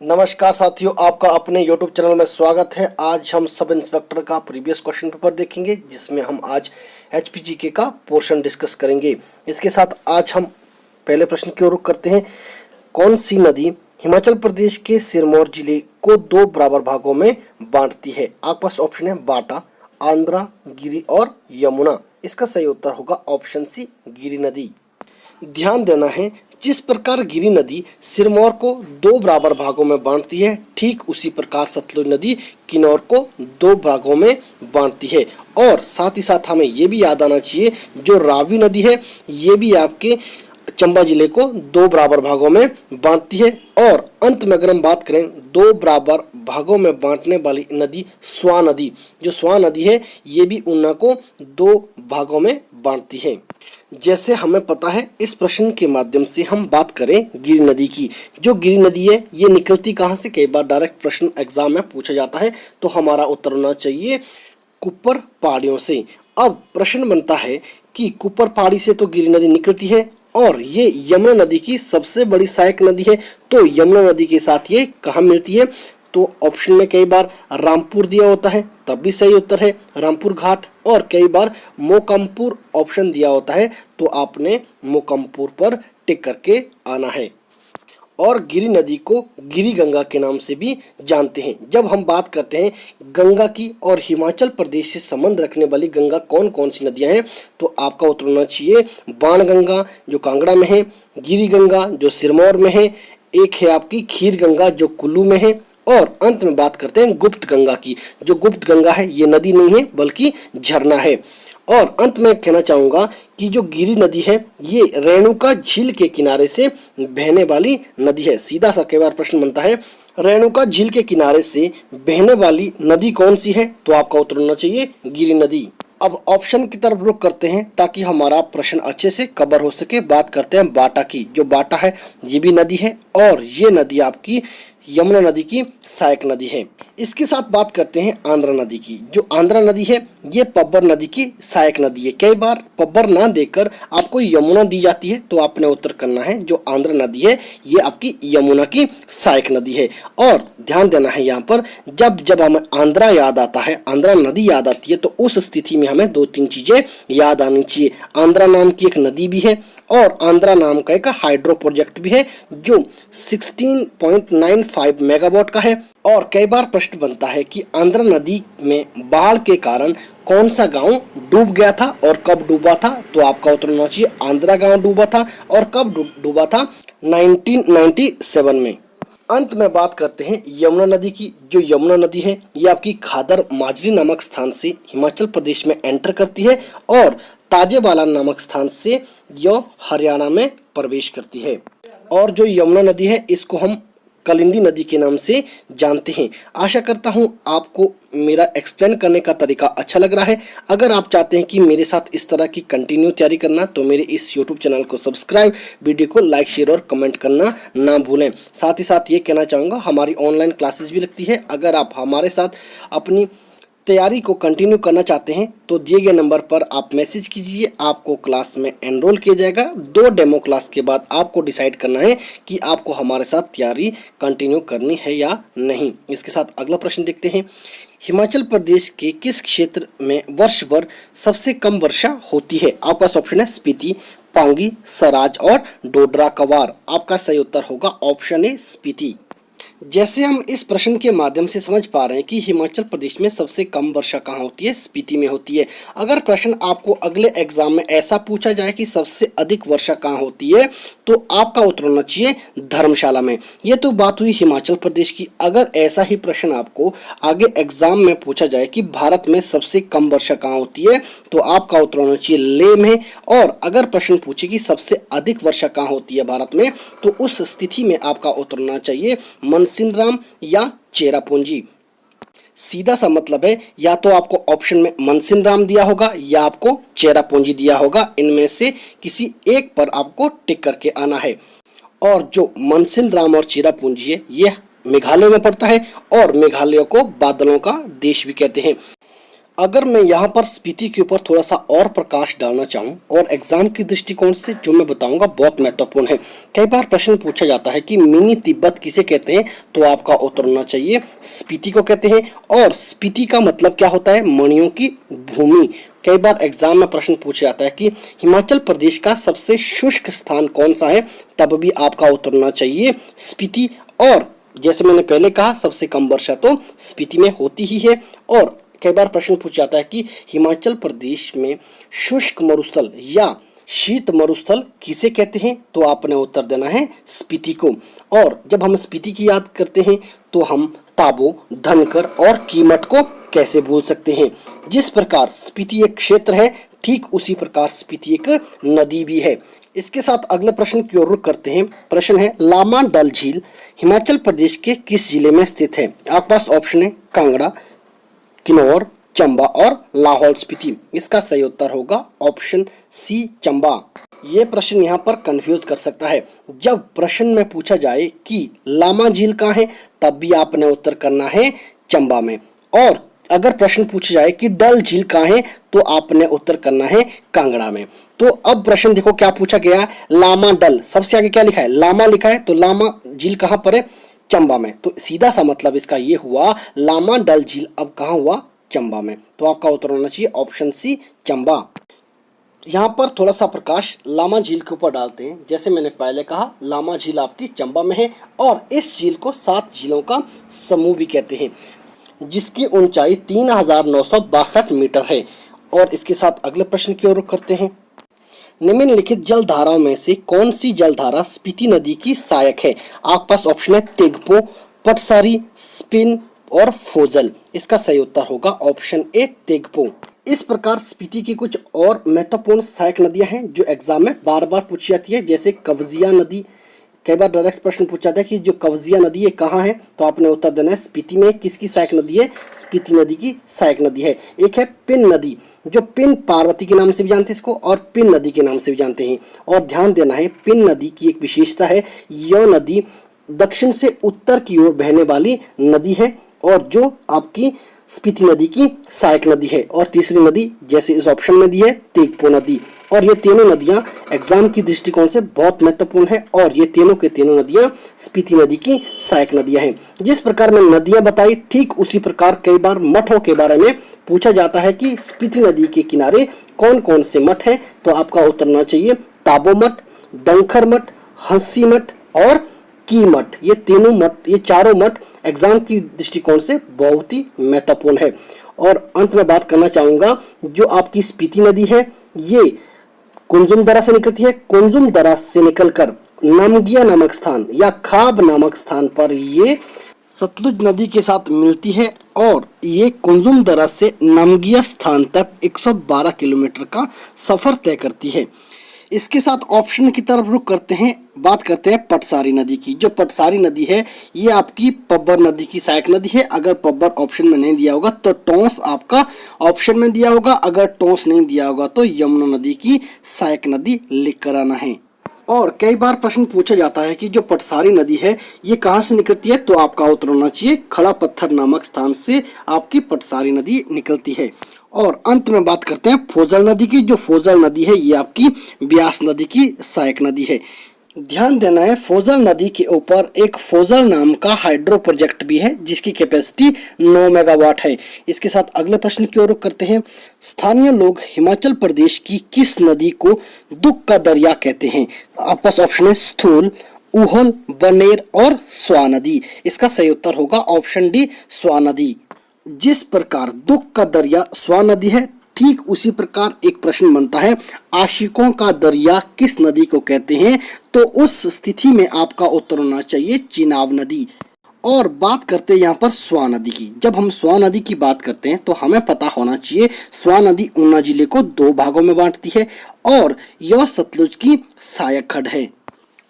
नमस्कार साथियों, आपका अपने YouTube चैनल में स्वागत है। आज हम सब इंस्पेक्टर का प्रीवियस क्वेश्चन पेपर देखेंगे, जिसमें हम आज HPGK का पोर्शन डिस्कस करेंगे। इसके साथ आज हम पहले प्रश्न की ओर रुख करते हैं। कौन सी नदी हिमाचल प्रदेश के सिरमौर जिले को दो बराबर भागों में बांटती है? आपके पास ऑप्शन है बाटा, आंध्रा, गिरी और यमुना। इसका सही उत्तर होगा ऑप्शन सी, गिरी नदी। ध्यान देना है, जिस प्रकार गिरी नदी सिरमौर को दो बराबर भागों में बांटती है, ठीक उसी प्रकार सतलुज नदी किन्नौर को दो भागों में बांटती है। और साथ ही साथ हमें ये भी याद आना चाहिए, जो रावी नदी है ये भी आपके चंबा जिले को दो बराबर भागों में बांटती है। और अंत में अगर हम बात करें दो बराबर भागों में बांटने वाली नदी स्वां नदी, जो स्वां नदी है ये भी ऊना को दो भागों में बांटती है। जैसे हमें पता है, इस प्रश्न के माध्यम से हम बात करें गिरी नदी की। जो गिरी नदी है ये निकलती कहाँ से? कई बार डायरेक्ट प्रश्न एग्जाम में पूछा जाता है, तो हमारा उत्तर होना चाहिए कुप्पर पहाड़ियों से। अब प्रश्न बनता है कि कुप्पर पहाड़ी से तो गिरी नदी निकलती है और ये यमुना नदी की सबसे बड़ी सहायक नदी है, तो यमुना नदी के साथ ये कहाँ मिलती है? तो ऑप्शन में कई बार रामपुर दिया होता है, तब भी सही उत्तर है रामपुर घाट। और कई बार मोकमपुर ऑप्शन दिया होता है, तो आपने मोकमपुर पर टिक करके आना है। और गिरी नदी को गिरी गंगा के नाम से भी जानते हैं। जब हम बात करते हैं गंगा की और हिमाचल प्रदेश से संबंध रखने वाली गंगा कौन कौन सी नदियां हैं, तो आपका उत्तर होना चाहिए बाण गंगा जो कांगड़ा में है, गिरी गंगा जो सिरमौर में है, एक है आपकी खीर गंगा जो कुल्लू में है, और अंत में बात करते हैं गुप्त गंगा की। जो गुप्त गंगा है ये नदी नहीं है बल्कि झरना है। और अंत में कहना चाहूंगा कि जो गिरी नदी है ये रेणुका झील के किनारे से बहने वाली नदी है। सीधा सा कई बार प्रश्न बनता है, रेणुका झील के किनारे से बहने वाली नदी कौन सी है? तो आपका उत्तर होना चाहिए गिरी नदी। अब ऑप्शन की तरफ रुख करते हैं ताकि हमारा प्रश्न अच्छे से कवर हो सके। बात करते हैं बाटा की। जो बाटा है ये भी नदी है और ये नदी आपकी यमुना नदी की सहायक नदी है। इसके साथ बात करते हैं आंध्रा नदी की। जो आंध्रा नदी है ये पब्बर नदी की सहायक नदी है। कई बार पब्बर ना देकर आपको यमुना दी जाती है, तो आपने उत्तर करना है जो आंध्रा नदी है ये आपकी यमुना की सहायक नदी है। और ध्यान देना है यहाँ पर, जब जब हमें आंध्रा याद आता है, आंध्रा नदी याद आती है, तो उस स्थिति में हमें दो तीन चीजें याद आनी चाहिए। आंध्रा नाम की एक नदी भी है और आंध्रा नाम का एक हाइड्रो प्रोजेक्ट भी है जो 16.95 मेगावाट का है। और कई बार प्रश्न बनता है कि आंध्रा नदी में बाढ़ के कारण कौन सा गांव डूब गया था और कब डूबा था? तो आपका उत्तर होना चाहिए आंध्रा गांव डूबा था। और कब डूबा था? 1997 में। अंत में बात करते हैं यमुना नदी की। जो यमुना नदी है ये आपकी खादर माजरी नामक स्थान से हिमाचल प्रदेश में एंटर करती है और ताजेबाला नामक स्थान से यह हरियाणा में प्रवेश करती है। और जो यमुना नदी है इसको हम कलिंदी नदी के नाम से जानते हैं। आशा करता हूं आपको मेरा एक्सप्लेन करने का तरीका अच्छा लग रहा है। अगर आप चाहते हैं कि मेरे साथ इस तरह की कंटिन्यू तैयारी करना, तो मेरे इस YouTube चैनल को सब्सक्राइब, वीडियो को लाइक, शेयर और कमेंट करना ना भूलें। साथ ही साथ ये कहना चाहूँगा हमारी ऑनलाइन क्लासेस भी लगती है। अगर आप हमारे साथ अपनी तैयारी को कंटिन्यू करना चाहते हैं तो दिए गए नंबर पर आप मैसेज कीजिए, आपको क्लास में एनरोल किया जाएगा। 2 डेमो क्लास के बाद आपको डिसाइड करना है कि आपको हमारे साथ तैयारी कंटिन्यू करनी है या नहीं। इसके साथ अगला प्रश्न देखते हैं। हिमाचल प्रदेश के किस क्षेत्र में वर्ष भर सबसे कम वर्षा होती है? आपका ऑप्शन है स्पीति, पांगी, सराज और डोडरा कवार। आपका सही उत्तर होगा ऑप्शन ए, स्पीति। जैसे हम इस प्रश्न के माध्यम से समझ पा रहे हैं कि हिमाचल प्रदेश में सबसे कम वर्षा कहाँ होती है? स्पीति में होती है। अगर प्रश्न आपको अगले एग्जाम में ऐसा पूछा जाए कि सबसे अधिक वर्षा कहाँ होती है, तो आपका उत्तर होना चाहिए धर्मशाला में। ये तो बात हुई हिमाचल प्रदेश की। अगर ऐसा ही प्रश्न आपको आगे एग्जाम में पूछा जाए कि भारत में सबसे कम वर्षा कहाँ होती है, तो आपका उत्तर होना चाहिए लेह में। और अगर प्रश्न पूछे कि सबसे अधिक वर्षा कहाँ होती है भारत में, तो उस स्थिति में आपका उत्तर होना चाहिए मनसिनराम या चेरापूंजी। सीधा सा मतलब है, या तो आपको ऑप्शन में मनसिनराम दिया होगा या आपको चेरापूंजी दिया होगा। इनमें से किसी एक पर आपको टिक करके आना है। और जो मनसिनराम और चेरापूंजी है यह मेघालय में पड़ता है और मेघालय को बादलों का देश भी कहते हैं। अगर मैं यहाँ पर स्पीति के ऊपर थोड़ा सा और प्रकाश डालना चाहूँ और एग्जाम की दृष्टिकोण से जो मैं बताऊंगा बहुत महत्वपूर्ण है। कई बार प्रश्न पूछा जाता है कि मिनी तिब्बत किसे कहते हैं, तो आपका उत्तर होना चाहिए स्पीति को कहते हैं। और स्पीति का मतलब क्या होता है, मणियों की भूमि। कई बार एग्जाम में प्रश्न पूछा जाता है कि हिमाचल प्रदेश का सबसे शुष्क स्थान कौन सा है, तब भी आपका उत्तर होना चाहिए स्पीति। और जैसे मैंने पहले कहा सबसे कम वर्षा तो स्पीति में होती ही है। और कई बार प्रश्न पूछा जाता है कि हिमाचल प्रदेश में शुष्क मरुस्थल या शीत मरुस्थल किसे कहते हैं, तो आपने उत्तर देना है स्पीति को। और जब हम स्पीति की याद करते हैं तो हम ताबो, धनकर और कीमत को कैसे भूल सकते हैं। जिस प्रकार स्पीति एक क्षेत्र है, ठीक उसी प्रकार स्पीति एक नदी भी है। इसके साथ अगले प्रश्न की ओर रुख करते हैं। प्रश्न है, लामा डल झील हिमाचल प्रदेश के किस जिले में स्थित है। आपके पास ऑप्शन है कांगड़ा, किन्नौर, चंबा और लाहौल स्पीति। इसका सही उत्तर होगा ऑप्शन सी चंबा। ये प्रश्न यहाँ पर कंफ्यूज कर सकता है। जब प्रश्न में पूछा जाए कि लामा झील कहाँ है, तब भी आपने उत्तर करना है चंबा में। और अगर प्रश्न पूछा जाए कि डल झील कहाँ है, तो आपने उत्तर करना है कांगड़ा में। तो अब प्रश्न देखो क्या पूछा गया, लामा डल, सबसे आगे क्या लिखा है, लामा लिखा है, तो लामा झील कहाँ पर है, चंबा में। तो सीधा सा मतलब इसका ये हुआ लामा डल झील अब कहाँ हुआ, चंबा में। तो आपका उत्तर होना चाहिए ऑप्शन सी चंबा। यहाँ पर थोड़ा सा प्रकाश लामा झील के ऊपर डालते हैं। जैसे मैंने पहले कहा लामा झील आपकी चंबा में है और इस झील को 7 झीलों का समूह भी कहते हैं, जिसकी ऊंचाई 3962 मीटर है। और इसके साथ अगले प्रश्न की ओर रुख करते हैं। निम्नलिखित जल धाराओं में से कौन सी जल धारा स्पीति नदी की सहायक है। आपके पास ऑप्शन है तेगपो, पटसारी, स्पिन और फोजल। इसका सही उत्तर होगा ऑप्शन ए तेगपो। इस प्रकार स्पीति की कुछ और महत्वपूर्ण सहायक नदियां हैं जो एग्जाम में बार बार पूछी जाती है, जैसे कवजिया नदी। कई बार डायरेक्ट प्रश्न पूछा जाता है कि जो कवजिया नदी है कहाँ है, तो आपने उत्तर देना है स्पीति में। किसकी सहायक नदी है, स्पीति नदी की सहायक नदी है। एक है पिन नदी, जो पिन पार्वती के नाम से भी जानते हैं इसको, और पिन नदी के नाम से भी जानते हैं। और ध्यान देना है, पिन नदी की एक विशेषता है, यह नदी दक्षिण से उत्तर की ओर बहने वाली नदी है और जो आपकी स्पीति नदी की सहायक नदी है। और तीसरी नदी जैसे इस ऑप्शन में दी है तेगपो नदी। और ये तीनों नदियां एग्जाम की दृष्टिकोण से बहुत महत्वपूर्ण है और ये तीनों के तीनों नदियां स्पीति नदी की सहायक नदियां हैं। जिस प्रकार मैं नदियां बताई, ठीक उसी प्रकार कई बार मठों के बारे में पूछा जाता है कि स्पीति नदी के किनारे कौन कौन से मठ हैं, तो आपका उत्तर होना चाहिए ताबो मठ, डंखर मठ, हंसी मठ और की मठ। ये तीनों मठ, ये चारों मठ एग्जाम की दृष्टिकोण से बहुत ही महत्वपूर्ण है। और अंत में बात करना चाहूंगा, जो आपकी स्पीति नदी है ये कुंजुम दरा से निकलती है। कुंजुम दरा से निकलकर नमगिया नामक स्थान या खाब नामक स्थान पर ये सतलुज नदी के साथ मिलती है और ये कुंजुम दरा से नमगिया स्थान तक 112 किलोमीटर का सफर तय करती है। इसके साथ ऑप्शन की तरफ रुख करते हैं, बात करते हैं पटसारी नदी की। जो पटसारी नदी है ये आपकी पब्बर नदी की सहायक नदी है। अगर पब्बर ऑप्शन में नहीं दिया होगा तो टोंस आपका ऑप्शन में दिया होगा, अगर टोंस नहीं दिया होगा तो यमुना नदी की सहायक नदी लिख कर आना है। और कई बार प्रश्न पूछा जाता है कि जो पटसारी नदी है ये कहाँ से निकलती है, तो आपका उत्तर होना चाहिए खड़ा पत्थर नामक स्थान से आपकी पटसारी नदी निकलती है। और अंत में बात करते हैं फोजल नदी की। जो फोजल नदी है ये आपकी ब्यास नदी की सहायक नदी है। ध्यान देना है, फोजल नदी के ऊपर एक फोजल नाम का हाइड्रो प्रोजेक्ट भी है जिसकी कैपेसिटी 9 मेगावाट है। इसके साथ अगले प्रश्न की ओर रुख करते हैं। स्थानीय लोग हिमाचल प्रदेश की किस नदी को दुख का दरिया कहते हैं। आपके पास ऑप्शन है स्थूल, उहल, बनेर और स्वा नदी। इसका सही उत्तर होगा ऑप्शन डी स्वा नदी। जिस प्रकार दुख का दरिया स्वा नदी है, ठीक उसी प्रकार एक प्रश्न बनता है आशिकों का दरिया किस नदी को कहते हैं, तो उस स्थिति में आपका उत्तर होना चाहिए चिनाब नदी। और बात करते हैं यहाँ पर स्वा नदी की। जब हम स्वा नदी की बात करते हैं तो हमें पता होना चाहिए स्वा नदी ऊना जिले को 2 भागों में बांटती है और यह सतलुज की सहायक खड है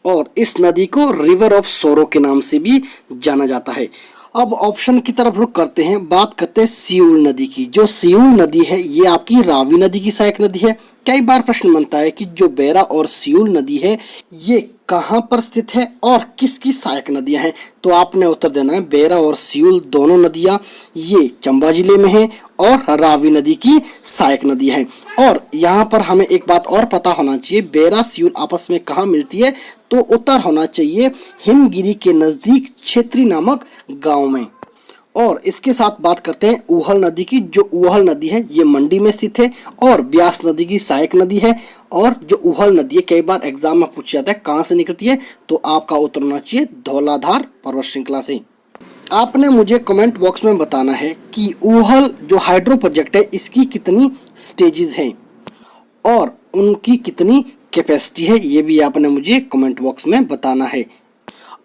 और इस नदी को रिवर ऑफ सोरो के नाम से भी जाना जाता है। अब ऑप्शन की तरफ रुख करते हैं, बात करते हैं सियूल नदी की। जो सियूल नदी है ये आपकी रावी नदी की सहायक नदी है। कई बार प्रश्न बनता है कि जो बेरा और सियूल नदी है ये कहाँ पर स्थित है और किसकी सहायक नदियां हैं, तो आपने उत्तर देना है बेरा और सियूल दोनों नदियां ये चंबा जिले में है और रावी नदी की सहायक नदी है। और यहाँ पर हमें एक बात और पता होना चाहिए, बेरा सियूल आपस में कहाँ मिलती है, तो उत्तर होना चाहिए हिमगिरी के नजदीक क्षेत्री नामक गांव में। और इसके साथ बात करते हैं ऊहल नदी की। जो ऊहल नदी है ये मंडी में स्थित है और ब्यास नदी की सहायक नदी है। और जो ऊहल नदी है कई बार एग्जाम में पूछा जाता है कहाँ से निकलती है, तो आपका उत्तर होना चाहिए धौलाधार पर्वत श्रृंखला से। आपने मुझे कमेंट बॉक्स में बताना है कि ऊहल जो हाइड्रो प्रोजेक्ट है इसकी कितनी स्टेजेस हैं और उनकी कितनी कैपेसिटी है, ये भी आपने मुझे कमेंट बॉक्स में बताना है।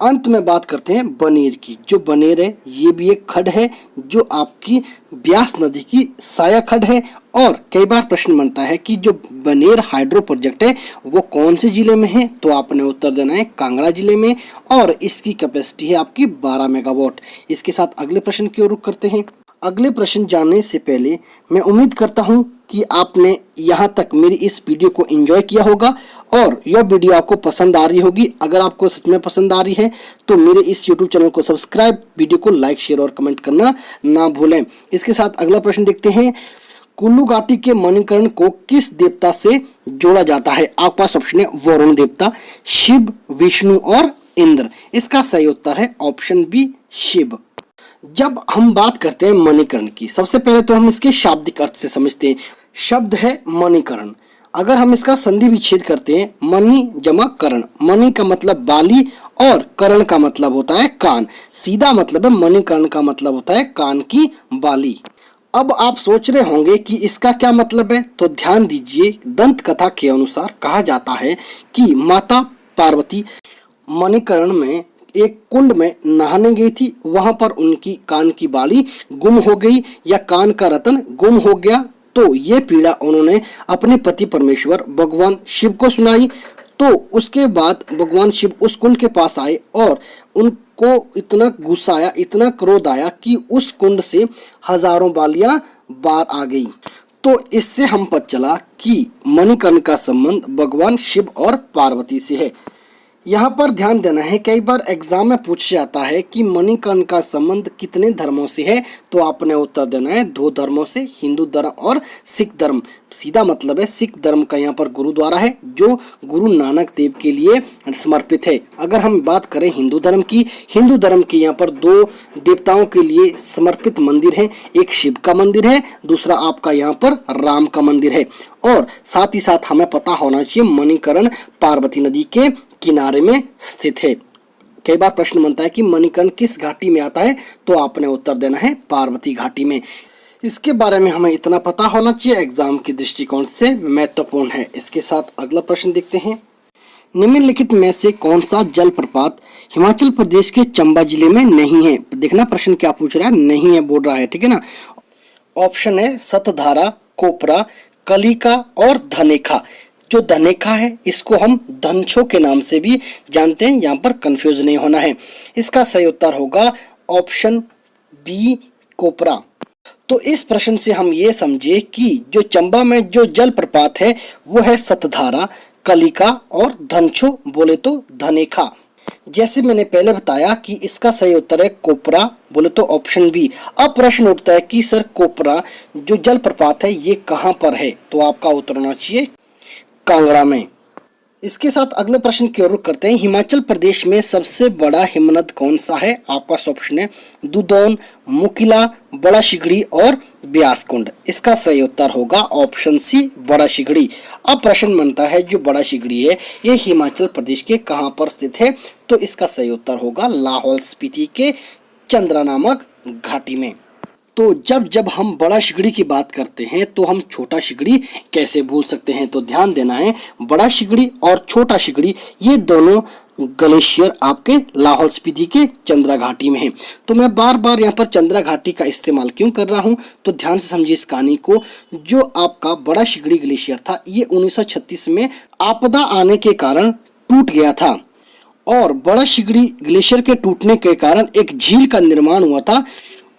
अंत में बात करते हैं बनेर की। जो बनेर है ये भी एक खड्ड है जो आपकी ब्यास नदी की सहायक खड्ड है। और कई बार प्रश्न बनता है कि जो बनेर हाइड्रो प्रोजेक्ट है वो कौन से जिले में है, तो आपने उत्तर देना है कांगड़ा जिले में और इसकी कैपेसिटी है आपकी 12 मेगावाट। इसके साथ अगले प्रश्न की ओर रुख करते हैं। अगले प्रश्न जानने से पहले मैं उम्मीद करता हूं कि आपने यहाँ तक मेरी इस वीडियो को एंजॉय किया होगा और यह वीडियो आपको पसंद आ रही होगी। अगर आपको सच में पसंद आ रही है तो मेरे इस YouTube चैनल को सब्सक्राइब, वीडियो को लाइक, शेयर और कमेंट करना ना भूलें। इसके साथ अगला प्रश्न देखते हैं। कुल्लू घाटी के मणिकर्ण को किस देवता से जोड़ा जाता है? आपका पास ऑप्शन है वरुण देवता, शिव, विष्णु और इंद्र। इसका सही उत्तर है ऑप्शन बी शिव। जब हम बात करते हैं मणिकर्ण की, सबसे पहले तो हम इसके शाब्दिक अर्थ से समझते हैं। शब्द है मणिकर्ण, अगर हम इसका संधि विच्छेद करते हैं मणि जमा कर्ण, मणि का मतलब बाली और कर्ण का मतलब होता है कान। सीधा मतलब है मणिकर्ण का मतलब होता है कान की बाली। अब आप सोच रहे होंगे कि इसका क्या मतलब है, तो ध्यान दीजिए। दंत कथा के अनुसार कहा जाता है कि माता पार्वती मणिकर्ण में एक कुंड में नहाने गई थी, वहां पर उनकी कान की बाली गुम हो गई या कान का रतन गुम हो गया। तो ये पीड़ा उन्होंने अपने पति परमेश्वर भगवान शिव को सुनाई। तो उसके बाद भगवान शिव उस कुंड के पास आए और उनको इतना गुस्सा आया, इतना क्रोध आया कि उस कुंड से हजारों बालियां बाहर आ गई। तो इससे हम पता चला कि मणिकर्ण का संबंध भगवान शिव और पार्वती से है। यहाँ पर ध्यान देना है, कई बार एग्जाम में पूछा जाता है कि मणिकर्ण का संबंध कितने धर्मों से है, तो आपने उत्तर देना है 2 धर्मों से, हिंदू धर्म और सिख धर्म। सीधा मतलब है सिख धर्म का यहाँ पर गुरुद्वारा है जो गुरु नानक देव के लिए समर्पित है। अगर हम बात करें हिंदू धर्म की, हिंदू धर्म के यहाँ पर 2 देवताओं के लिए समर्पित मंदिर है, एक शिव का मंदिर है, दूसरा आपका यहाँ पर राम का मंदिर है। और साथ ही साथ हमें पता होना चाहिए मणिकर्ण पार्वती नदी के किनारे में स्थित है। कई बार प्रश्न बनता है कि मणिकर्ण किस घाटी में आता है, तो आपने उत्तर देना है पार्वती घाटी में। इसके बारे में हमें इतना पता होना चाहिए, एग्जाम के दृष्टिकोण से महत्वपूर्ण है। इसके साथ अगला प्रश्न देखते हैं। निम्नलिखित में से कौन सा जलप्रपात हिमाचल प्रदेश के चंबा जिले में नहीं है? देखना प्रश्न क्या पूछ रहा है, नहीं है बोल रहा है, ठीक है ना। ऑप्शन है सतधारा, कोपरा, कलिका और धनेखा। जो धनेखा है इसको हम धनछो के नाम से भी जानते हैं, यहाँ पर कंफ्यूज नहीं होना है। इसका सही उत्तर होगा ऑप्शन बी कोपरा। तो इस प्रश्न से हम ये समझे कि जो चंबा में जो जलप्रपात है वो है सतधारा, कलिका और धनछो, बोले तो धनेखा। जैसे मैंने पहले बताया कि इसका सही उत्तर है कोपरा, बोले तो ऑप्शन बी। अब प्रश्न उठता है कि सर कोपरा जो जलप्रपात है ये कहाँ पर है, तो आपका उत्तर होना चाहिए कांगड़ा में। इसके साथ अगले प्रश्न की ओर रुख करते हैं। हिमाचल प्रदेश में सबसे बड़ा हिमनद कौन सा है? आपका ऑप्शन है दुदौन, मुकिला, बड़ा शिगड़ी और ब्यास कुंड। इसका सही उत्तर होगा ऑप्शन सी बड़ा शिगड़ी। अब प्रश्न बनता है जो बड़ा शिगड़ी है ये हिमाचल प्रदेश के कहां पर स्थित है, तो इसका सही उत्तर होगा लाहौल स्पीति के चंद्रा नामक घाटी में। तो जब हम बड़ा शिगड़ी की बात करते हैं तो हम छोटा शिगड़ी कैसे भूल सकते हैं, तो ध्यान देना है बड़ा शिगड़ी और छोटा शिगड़ी ये दोनों ग्लेशियर आपके लाहौल स्पीति के चंद्रा घाटी में है। तो मैं बार बार यहाँ पर चंद्रा घाटी का इस्तेमाल क्यों कर रहा हूँ, तो ध्यान से समझिए इस कहानी को। जो आपका बड़ा शिगड़ी ग्लेशियर था ये 1936 में आपदा आने के कारण टूट गया था और बड़ा शिगड़ी ग्लेशियर के टूटने के कारण एक झील का निर्माण हुआ था।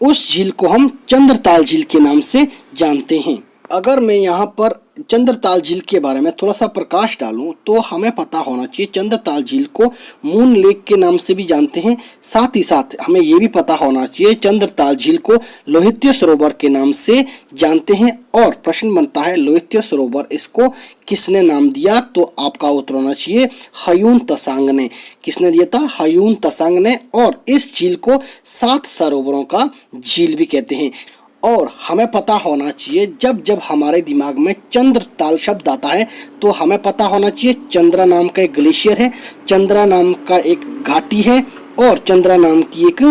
उस झील को हम चंद्रताल झील के नाम से जानते हैं। अगर मैं यहाँ पर चंद्रताल झील के बारे में थोड़ा सा प्रकाश डालूं तो हमें पता होना चाहिए चंद्रताल झील को मून लेक के नाम से भी जानते हैं। साथ ही साथ हमें ये भी पता होना चाहिए चंद्रताल झील को लोहित्य सरोवर के नाम से जानते हैं। और प्रश्न बनता है लोहित्य सरोवर इसको किसने नाम दिया, तो आपका उत्तर होना चाहिए हयून तसांग ने। किसने दिया था? हयून तसांग ने। और इस झील को 7 सरोवरों का झील भी कहते हैं। और हमें पता होना चाहिए जब जब हमारे दिमाग में चंद्रताल शब्द आता है तो हमें पता होना चाहिए चंद्रा नाम का एक ग्लेशियर है, चंद्रा नाम का एक घाटी है और चंद्रा नाम की एक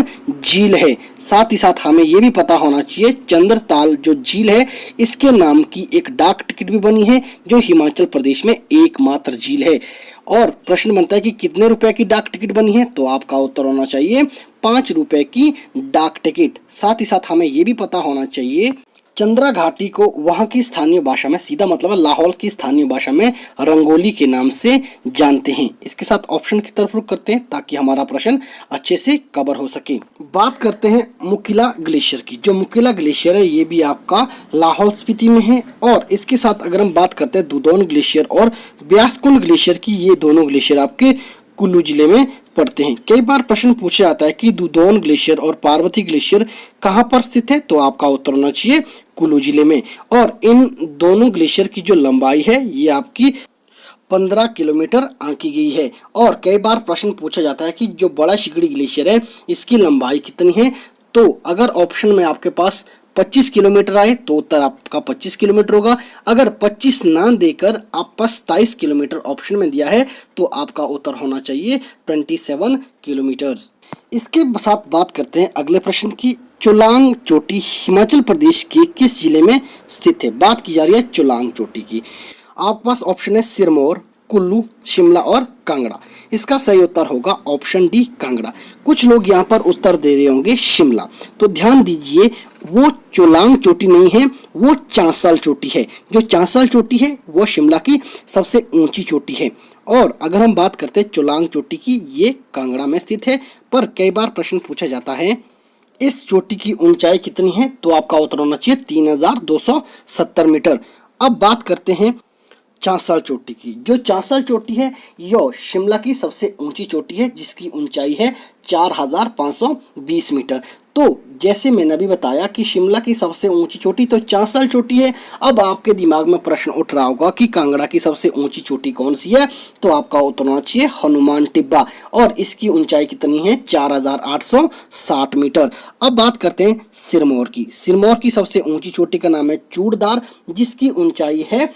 झील है। साथ ही साथ हमें ये भी पता होना चाहिए चंद्रताल जो झील है इसके नाम की एक डाक टिकट भी बनी है जो हिमाचल प्रदेश में एकमात्र झील है। और प्रश्न बनता है कि कितने रुपए की डाक टिकट बनी है, तो आपका उत्तर होना चाहिए 5 रुपए की डाक टिकट। साथ ही साथ हमें ये भी पता होना चाहिए चंद्रा घाटी को वहां की स्थानीय भाषा में, सीधा मतलब लाहौल की स्थानीय भाषा में रंगोली के नाम से जानते हैं। इसके साथ ऑप्शन की तरफ रुख करते हैं ताकि हमारा प्रश्न अच्छे से कवर हो सके। बात करते हैं मुकिला ग्लेशियर की। जो मुकिला ग्लेशियर है ये भी आपका लाहौल स्पीति में है। और इसके साथ अगर हम बात करते हैं दुधौन ग्लेशियर और ब्यासकुंड ग्लेशियर की, ये दोनों ग्लेशियर आपके कुल्लू जिले में पड़ते हैं। कई बार प्रश्न पूछा जाता है कि दुधौन ग्लेशियर और पार्वती ग्लेशियर कहाँ पर स्थित है, तो आपका उत्तर होना चाहिए कुल्लू जिले में। और इन दोनों ग्लेशियर की जो लंबाई है ये आपकी 15 किलोमीटर आंकी गई है। और कई बार प्रश्न पूछा जाता है कि जो बड़ा शिकड़ी ग्लेशियर है इसकी लंबाई कितनी है, तो अगर ऑप्शन में आपके पास 25 किलोमीटर आए तो उत्तर आपका 25 किलोमीटर होगा। अगर 25 ना देकर आप पास 27 किलोमीटर ऑप्शन में दिया है तो आपका उत्तर होना चाहिए 27 किलोमीटर। इसके साथ बात करते हैं अगले प्रश्न की। चोलांग चोटी हिमाचल प्रदेश के किस जिले में स्थित है? बात की जा रही है चोलांग चोटी की। आपके पास ऑप्शन है सिरमौर, कुल्लू, शिमला और कांगड़ा। इसका सही उत्तर होगा ऑप्शन डी कांगड़ा। कुछ लोग यहाँ पर उत्तर दे रहे होंगे शिमला, तो ध्यान दीजिए वो चोलांग चोटी नहीं है, वो चांसल चोटी है। जो चांसल चोटी है वो शिमला की सबसे ऊंची चोटी है। और अगर हम बात करते हैं चोलांग चोटी की, ये कांगड़ा में स्थित है। पर कई बार प्रश्न पूछा जाता है इस चोटी की ऊंचाई कितनी है, तो आपका उत्तर होना चाहिए 3270 मीटर। अब बात करते हैं चांसल चोटी की। जो चांसल चोटी है यो शिमला की सबसे ऊंची चोटी है जिसकी ऊंचाई है 4520 मीटर। तो जैसे मैंने अभी बताया कि शिमला की सबसे ऊंची चोटी तो चांसल चोटी है। अब आपके दिमाग में प्रश्न उठ रहा होगा कि कांगड़ा की सबसे ऊंची चोटी कौन सी है, तो आपका उत्तर होना चाहिए हनुमान टिब्बा और इसकी ऊंचाई कितनी है 4860 मीटर। अब बात करते हैं सिरमौर की। सिरमौर की सबसे ऊंची चोटी का नाम है चूड़दार जिसकी ऊंचाई है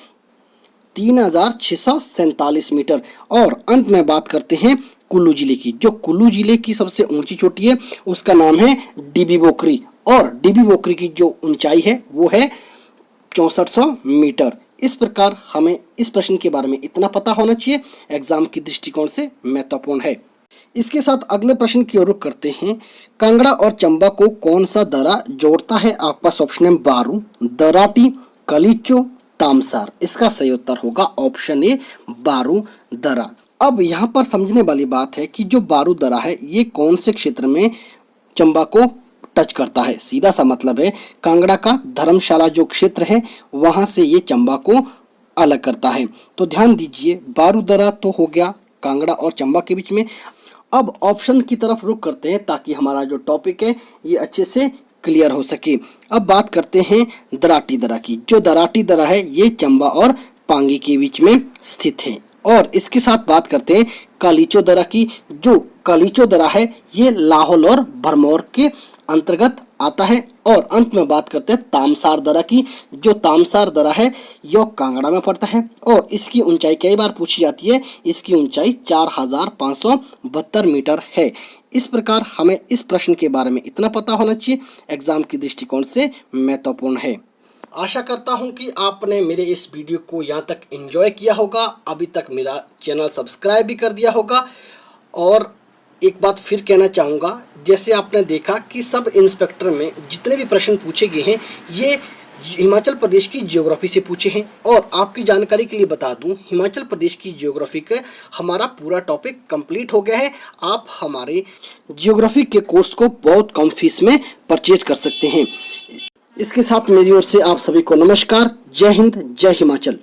3647 मीटर। और अंत में बात करते हैं कुल्लू जिले की। जो कुल्लू जिले की सबसे ऊंची चोटी है उसका नाम है डीबी बोकरी और डीबी बोकरी की जो ऊंचाई है वो है 6400 मीटर। इस प्रकार हमें इस प्रश्न के बारे में इतना पता होना चाहिए, एग्जाम की दृष्टिकोण से महत्वपूर्ण है। इसके साथ अगले प्रश्न की ओर रुख करते हैं। कांगड़ा और चंबा को कौन सा दर्रा जोड़ता है? आपके पास ऑप्शन है बारू, दराटी, कलीचो, तामसार। इसका सही उत्तर होगा ऑप्शन ए बारू दर्रा। अब यहाँ पर समझने वाली बात है कि जो बारू दर्रा है ये कौन से क्षेत्र में चंबा को टच करता है। सीधा सा मतलब है कांगड़ा का धर्मशाला जो क्षेत्र है वहां से ये चंबा को अलग करता है। तो ध्यान दीजिए बारू दर्रा तो हो गया कांगड़ा और चंबा के बीच में। अब ऑप्शन की तरफ रुख करते हैं ताकि हमारा जो टॉपिक है ये अच्छे से क्लियर हो सके। अब बात करते हैं दराटी दर्रा की। जो दराटी दर्रा है ये चंबा और पांगी के बीच में स्थित है। और इसके साथ बात करते हैं कालीचो दर्रा की। जो कालीचो दर्रा है ये लाहौल और भरमौर के अंतर्गत आता है। और अंत में बात करते हैं तामसार दर्रा की। जो तामसार दर्रा है यह कांगड़ा में पड़ता है और इसकी ऊंचाई कई बार पूछी जाती है, इसकी ऊंचाई 4572 मीटर है। इस प्रकार हमें इस प्रश्न के बारे में इतना पता होना चाहिए, एग्जाम की दृष्टिकोण से महत्वपूर्ण है। आशा करता हूं कि आपने मेरे इस वीडियो को यहाँ तक एंजॉय किया होगा, अभी तक मेरा चैनल सब्सक्राइब भी कर दिया होगा। और एक बात फिर कहना चाहूँगा, जैसे आपने देखा कि सब इंस्पेक्टर में जितने भी प्रश्न पूछे गए हैं ये हिमाचल प्रदेश की ज्योग्राफी से पूछे हैं। और आपकी जानकारी के लिए बता दूं, हिमाचल प्रदेश की ज्योग्राफी का हमारा पूरा टॉपिक कंप्लीट हो गया है। आप हमारे ज्योग्राफी के कोर्स को बहुत कम फीस में परचेज कर सकते हैं। इसके साथ मेरी ओर से आप सभी को नमस्कार। जय हिंद, जय हिमाचल।